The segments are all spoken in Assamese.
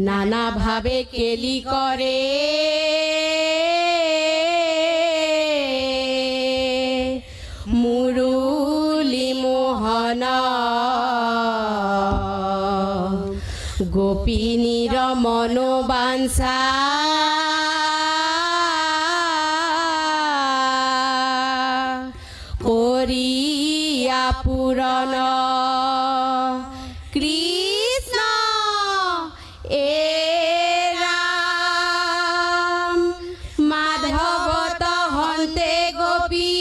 নানা ভাবে কেলি করে মুরুলি মোহন গোপিনীর মনোবাঞ্ছা করিয়া পূরণ কৃষ্ণ এ রাম মাধবত হন্তে গোপী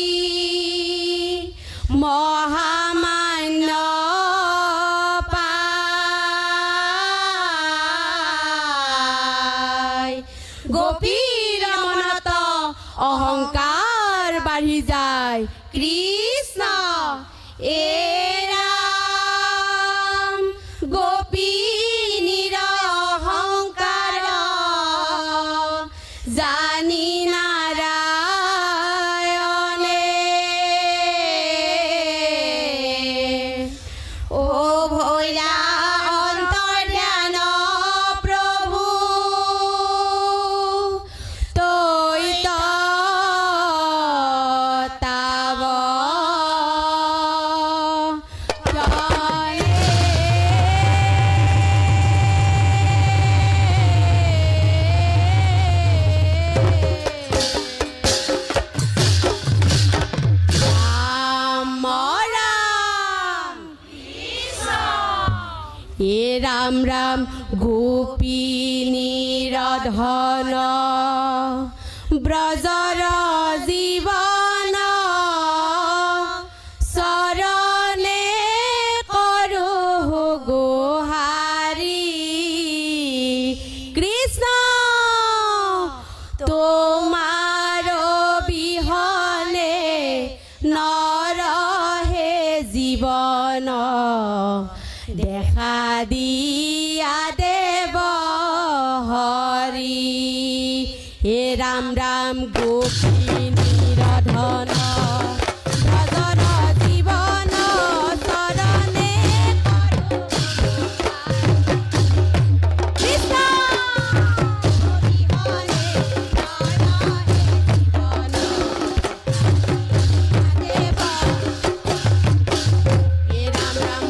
মহামান্য পায় গোপীর মনত অহংকার বাঢ়ি যায় কৃষ্ণ এ রাম গোপিনীর অহংকার জানি নারায়ণে ও ভোলা অন্তর্জ্ঞান প্রভু তৈ তাব রাম রাম গোপিনীর ধন ব্রজর জীবন শরণে করো গোহারি কৃষ্ণ তোমার বিহনে নরহে জীবন দেখা দিয়া দেব হরি হে রাম রাম গোপিনীর ধন ব্রজর জীবন শরণে কৃষ্ণ বিহনে নরহে জীবন দেব হে রাম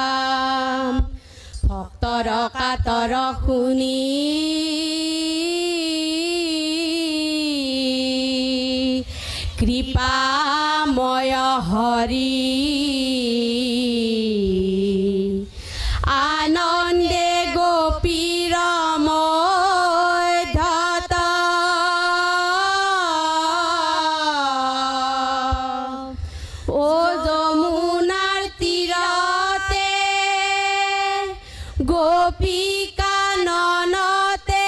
রাম ভক্তৰ কাতৰ শুনি কৃপাময় হৰি আনন্দে গোপীৰ মধ্যত ও যমুনাৰ তীৰতে গোপিকা ননতে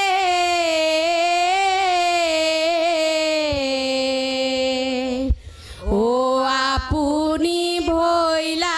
ও আপুনি ভৈলা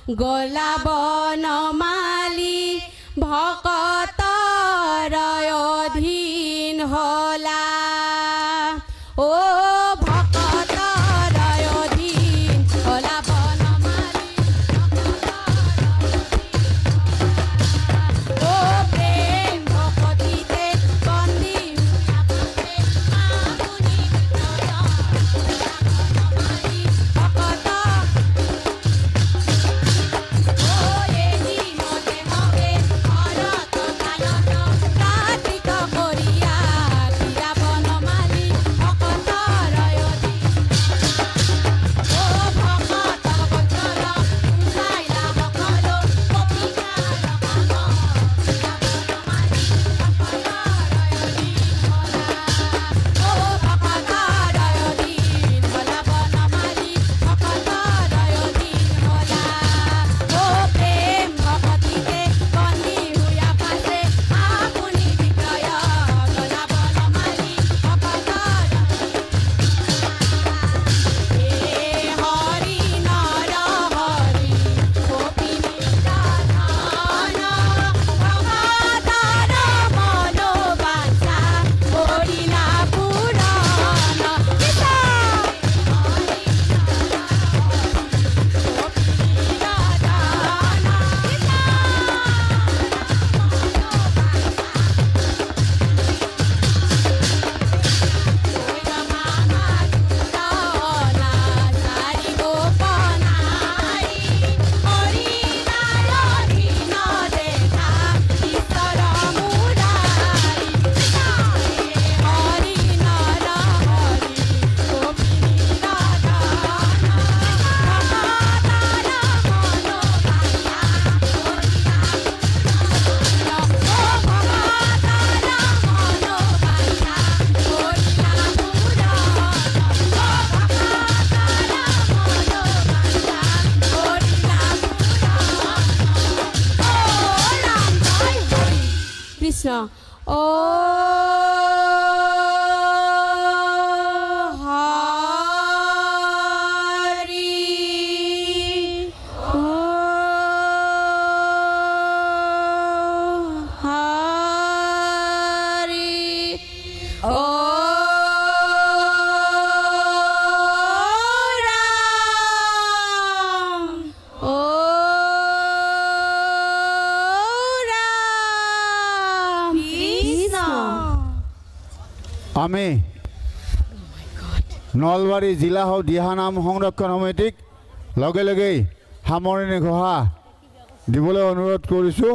গলা বনমালী ভকতৰ অধীন হলা ও ভকতৰ অধীন হলা বনমালী ও প্ৰেম ভকতিতে বন্দী আপুনি ভকত কৃষ্ণ ও হৰি ও হৰি ও ৰাম ও আমি নলবাৰী জিলা দিহানাম সংৰক্ষণ সমিতিক লগে লগেই সামৰণি ঘোষা দিবলৈ অনুৰোধ কৰিছোঁ।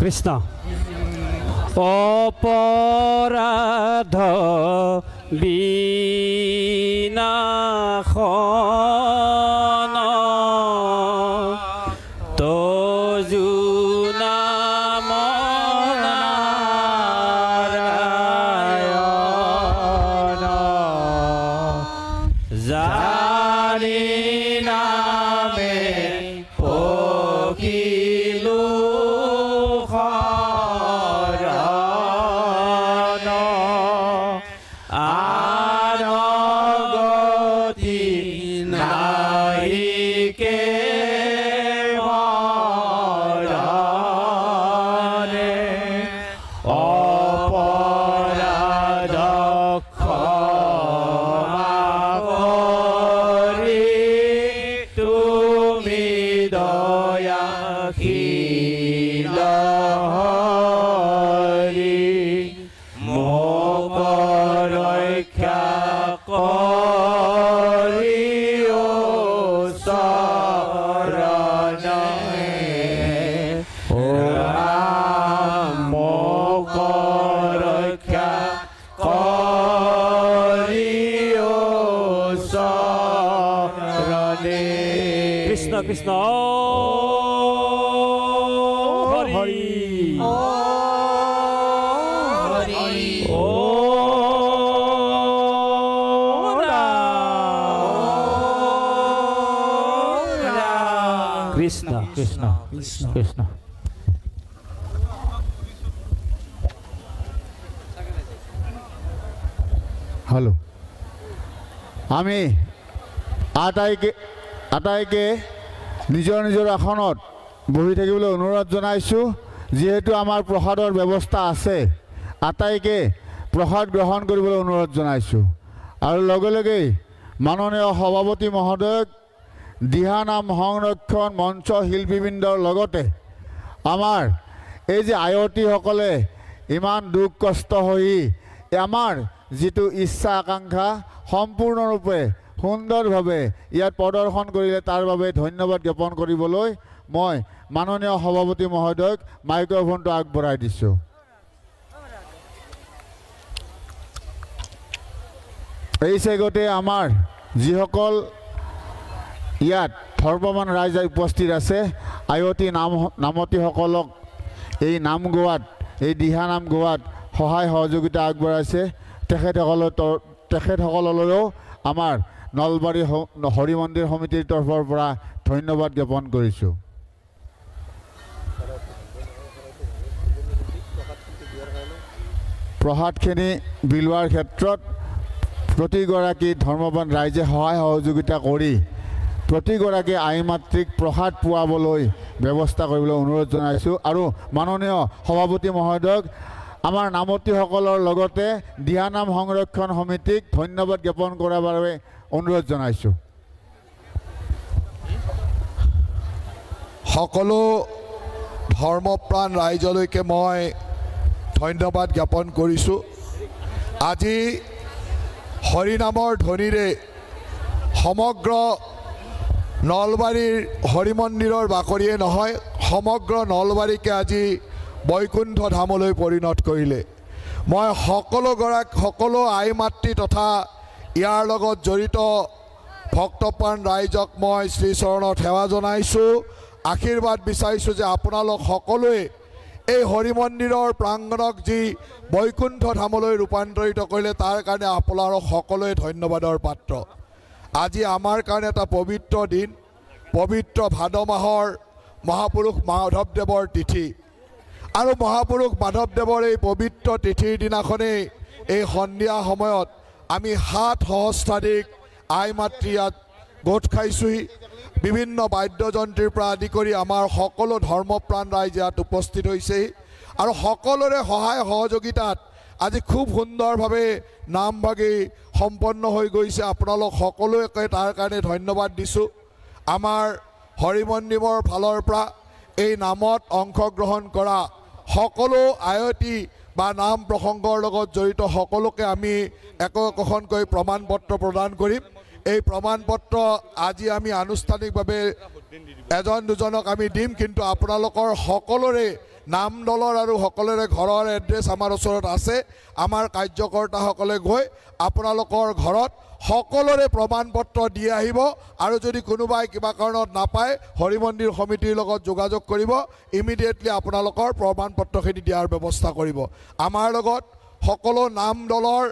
কৃষ্ণ অপৰাধ বিনাশন তজু নাম নাৰায়ণ জানি নামে পখিলো কৃষ্ণ কৃষ্ণ হৰি হৰি কৃষ্ণ কৃষ্ণ কৃষ্ণ হ্যালো আমি আটাইকে নিজৰ নিজৰ আসনত বহি থাকিবলৈ অনুৰোধ জনাইছোঁ যিহেতু আমাৰ প্ৰসাদৰ ব্যৱস্থা আছে আটাইকে প্ৰসাদ গ্ৰহণ কৰিবলৈ অনুৰোধ জনাইছোঁ আৰু লগে লগেই মাননীয় সভাপতি মহোদয়ক দিহানাম সংৰক্ষণ মঞ্চ শিল্পীবৃন্দৰ লগতে আমাৰ এই যে আয়তীসকলে ইমান দুখ কষ্ট হৈ আমাৰ যিটো ইচ্ছা আকাংক্ষা সম্পূৰ্ণৰূপে সুন্দৰভাৱে ইয়াত প্ৰদৰ্শন কৰিলে তাৰ বাবে ধন্যবাদ জ্ঞাপন কৰিবলৈ মই মাননীয় সভাপতি মহোদয়ক মাইক্ৰফোনটো আগবঢ়াই দিছোঁ। এই চেগতে আমাৰ যিসকল ইয়াত ধৰ্মৱান ৰাইজ উপস্থিত আছে আয়তী নামতীসকলক এই নাম গোৱাত এই দিহানাম গোৱাত সহায় সহযোগিতা আগবঢ়াইছে তেখেতসকললৈও আমাৰ নলবাৰী হৰি মন্দিৰ সমিতিৰ তৰফৰ পৰা ধন্যবাদ জ্ঞাপন কৰিছোঁ। প্ৰসাদখিনি বিলোৱাৰ ক্ষেত্ৰত প্ৰতিগৰাকী ধৰ্মৱান ৰাইজে সহায় সহযোগিতা কৰি প্ৰতিগৰাকী আই মাতৃক প্ৰসাদ পোৱাবলৈ ব্যৱস্থা কৰিবলৈ অনুৰোধ জনাইছোঁ আৰু মাননীয় সভাপতি মহোদয়ক আমাৰ নামতীসকলৰ লগতে দিহানাম সংৰক্ষণ সমিতিক ধন্যবাদ জ্ঞাপন কৰাৰ বাবে অনুৰোধ জনাইছোঁ। সকলো ধৰ্মপ্ৰাণ ৰাইজলৈকে মই ধন্যবাদ জ্ঞাপন কৰিছোঁ। আজি হৰিনামৰ ধ্বনিৰে সমগ্ৰ নলবাৰীৰ হৰি মন্দিৰৰ বাকৰিয়ে নহয় সমগ্ৰ নলবাৰীকে আজি বৈকুণ্ঠ ধামলৈ পৰিণত কৰিলে। মই সকলো আই মাতৃ তথা ইয়াৰ লগত জড়িত ভক্তপ্ৰাণ ৰাইজক মই শ্ৰীচৰণত সেৱা জনাইছোঁ, আশীৰ্বাদ বিচাৰিছোঁ যে আপোনালোক সকলোৱে এই হৰি মন্দিৰৰ প্ৰাংগণক যি বৈকুণ্ঠ ধামলৈ ৰূপান্তৰিত কৰিলে তাৰ কাৰণে আপোনালোক সকলোৱে ধন্যবাদৰ পাত্ৰ। আজি আমাৰ কাৰণে এটা পবিত্ৰ দিন, পবিত্ৰ ভাদ মাহৰ মহাপুৰুষ মাধৱদেৱৰ তিথি আৰু মহাপুৰুষ মাধৱদেৱৰ এই পবিত্ৰ তিথিৰ দিনাখনেই এই সন্ধিয়া সময়ত আমি 7 সহস্ৰাধিক আই মাতৃ ইয়াত গোট খাইছোঁহি। বিভিন্ন বাদ্যযন্ত্ৰীৰ পৰা আদি কৰি আমাৰ সকলো ধৰ্মপ্ৰাণ ৰাইজ ইয়াত উপস্থিত হৈছেহি আৰু সকলোৰে সহায় সহযোগিতাত আজি খুব সুন্দৰভাৱে নামভাগি সম্পন্ন হৈ গৈছে। আপোনালোক সকলোকে তাৰ কাৰণে ধন্যবাদ দিছোঁ। আমাৰ হৰি মন্দিৰৰ ফালৰ পৰা এই নামত অংশগ্ৰহণ কৰা সকলো আয়তী বা নাম প্ৰসংগৰ লগত জড়িত সকলোকে আমি একোখনকৈ প্ৰমাণ পত্ৰ প্ৰদান কৰিম। এই প্ৰমাণ পত্ৰ আজি আমি আনুষ্ঠানিকভাৱে এজন দুজনক আমি দিম, কিন্তু আপোনালোকৰ সকলোৰে নাম দলৰ আৰু সকলোৰে ঘৰৰ এড্ৰেছ আমাৰ ওচৰত আছে। আমাৰ কাৰ্যকৰ্তাসকলে গৈ আপোনালোকৰ ঘৰত সকলোৰে প্ৰমাণ পত্ৰ দি আহিব আৰু যদি কোনোবাই কিবা কাৰণত নাপায় হৰি মন্দিৰ সমিতিৰ লগত যোগাযোগ কৰিব, ইমিডিয়েটলি আপোনালোকৰ প্ৰমাণ পত্ৰখিনি দিয়াৰ ব্যৱস্থা কৰিব। আমাৰ লগত সকলো নাম দলৰ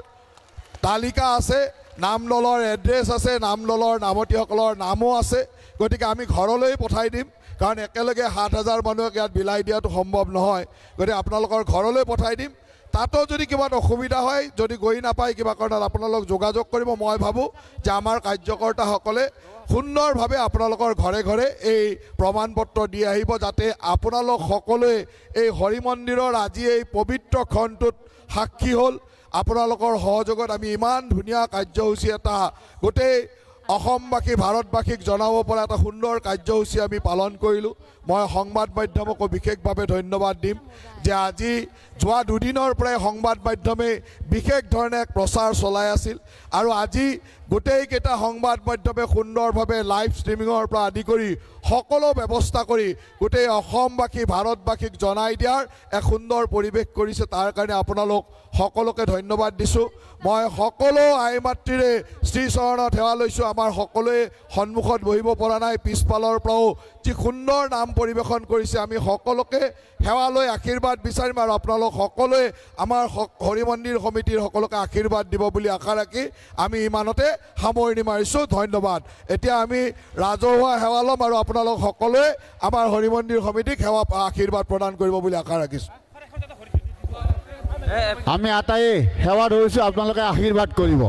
তালিকা আছে, নাম দলৰ এড্ৰেছ আছে, নাম দলৰ নামতীসকলৰ নামো আছে। গতিকে আমি ঘৰলৈ পঠাই দিম, কাৰণ একেলগে 7,000 মানুহক ইয়াত বিলাই দিয়াটো সম্ভৱ নহয়। গতিকে আপোনালোকৰ ঘৰলৈ পঠাই দিম। তাতো যদি কিবা অসুবিধা হয়, যদি গৈ নাপায় কিবা কাৰণত আপোনালোক যোগাযোগ কৰিব। মই ভাবোঁ যে আমাৰ কাৰ্যকৰ্তাসকলে সুন্দৰভাৱে আপোনালোকৰ ঘৰে ঘৰে এই প্ৰমাণ পত্ৰ দি আহিব, যাতে আপোনালোক সকলোৱে এই হৰি মন্দিৰৰ আজি এই পবিত্ৰ ক্ষণটোত সাক্ষী হ'ল। আপোনালোকৰ সহযোগত আমি ইমান ধুনীয়া কাৰ্যসূচী এটা গোটেই অসমবাসী ভাৰতবাসীক জনাব পৰা এটা সুন্দৰ কাৰ্যসূচী আমি পালন কৰিলোঁ। মই সংবাদ মাধ্যমকো বিশেষভাৱে ধন্যবাদ দিম যে আজি যোৱা দুদিনৰ পৰাই সংবাদ মাধ্যমে বিশেষ ধৰণে প্ৰচাৰ চলাই আছিল আৰু আজি গোটেইকেইটা সংবাদ মাধ্যমে সুন্দৰভাৱে লাইভ ষ্ট্ৰিমিঙৰ পৰা আদি কৰি সকলো ব্যৱস্থা কৰি গোটেই অসমবাসী ভাৰতবাসীক জনাই দিয়াৰ এক সুন্দৰ পৰিৱেশ কৰিছে। তাৰ কাৰণে আপোনালোক সকলোকে ধন্যবাদ দিছোঁ। মই সকলো আই মাতৃৰে শ্ৰীচৰণত সেৱা লৈছোঁ। আমাৰ সকলোৱে সন্মুখত বহিব পৰা নাই, পিছফালৰ পৰাও যি সুন্দৰ নাম পৰিৱেশন কৰিছে, আমি সকলোকে সেৱা লৈ আশীৰ্বাদ বিচাৰিম আৰু আপোনালোক সকলোৱে আমাৰ হৰি মন্দিৰ সমিতিৰ সকলোকে আশীৰ্বাদ দিব বুলি আশা ৰাখি আমি ইমানতে সামৰণি মাৰিছোঁ। ধন্যবাদ। এতিয়া আমি ৰাজহুৱা সেৱা ল'ম আৰু আপোনালোক সকলোৱে আমাৰ হৰি মন্দিৰ সমিতিক সেৱা আশীৰ্বাদ প্ৰদান কৰিব বুলি আশা ৰাখিছোঁ। আমি আটাইয়ে সেৱা ধৰিছোঁ, আপোনালোকে আশীৰ্বাদ কৰিব।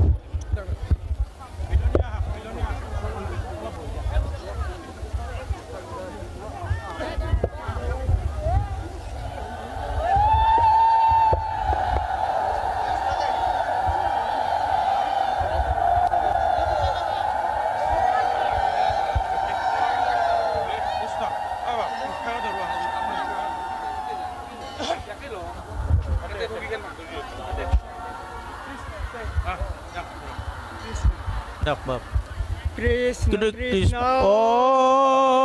Dak bab. Krishna Krishna. Krishna Oh.